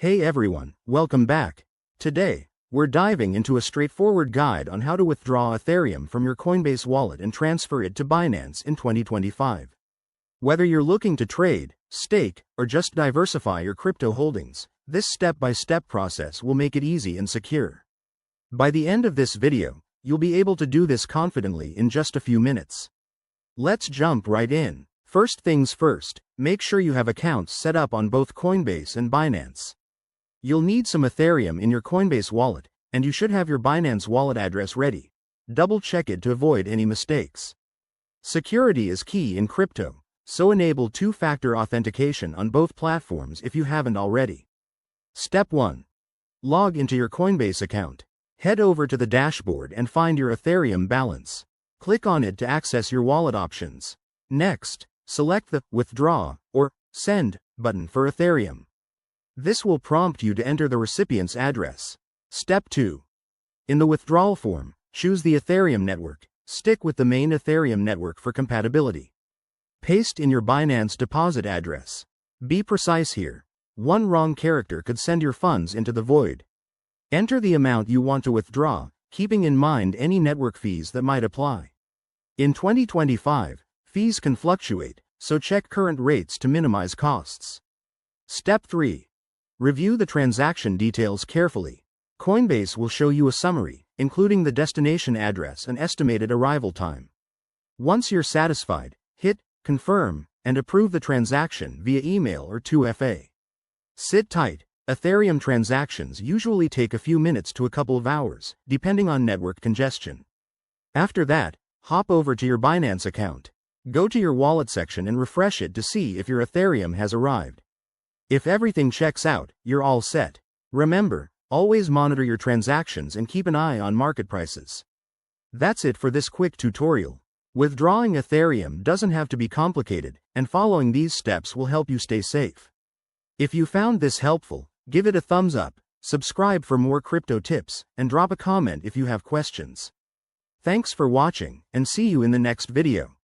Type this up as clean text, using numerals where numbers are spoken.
Hey everyone, welcome back. Today, we're diving into a straightforward guide on how to withdraw Ethereum from your Coinbase wallet and transfer it to Binance in 2025. Whether you're looking to trade, stake, or just diversify your crypto holdings, this step-by-step process will make it easy and secure. By the end of this video, you'll be able to do this confidently in just a few minutes. Let's jump right in. First things first, make sure you have accounts set up on both Coinbase and Binance. You'll need some Ethereum in your Coinbase wallet, and you should have your Binance wallet address ready. Double-check it to avoid any mistakes. Security is key in crypto, so enable two-factor authentication on both platforms if you haven't already. Step 1. Log into your Coinbase account. Head over to the dashboard and find your Ethereum balance. Click on it to access your wallet options. Next, select the Withdraw or Send button for Ethereum. This will prompt you to enter the recipient's address. Step 2. In the withdrawal form, choose the Ethereum network. Stick with the main Ethereum network for compatibility. Paste in your Binance deposit address. Be precise here. One wrong character could send your funds into the void. Enter the amount you want to withdraw, keeping in mind any network fees that might apply. In 2025, fees can fluctuate, so check current rates to minimize costs. Step 3. Review the transaction details carefully. Coinbase will show you a summary, including the destination address and estimated arrival time. Once you're satisfied, hit Confirm and approve the transaction via email or 2FA. Sit tight. Ethereum transactions usually take a few minutes to a couple of hours, depending on network congestion. After that, hop over to your Binance account. Go to your wallet section and refresh it to see if your Ethereum has arrived. If everything checks out, you're all set. Remember, always monitor your transactions and keep an eye on market prices. That's it for this quick tutorial. Withdrawing Ethereum doesn't have to be complicated, and following these steps will help you stay safe. If you found this helpful, give it a thumbs up, subscribe for more crypto tips, and drop a comment if you have questions. Thanks for watching, and see you in the next video.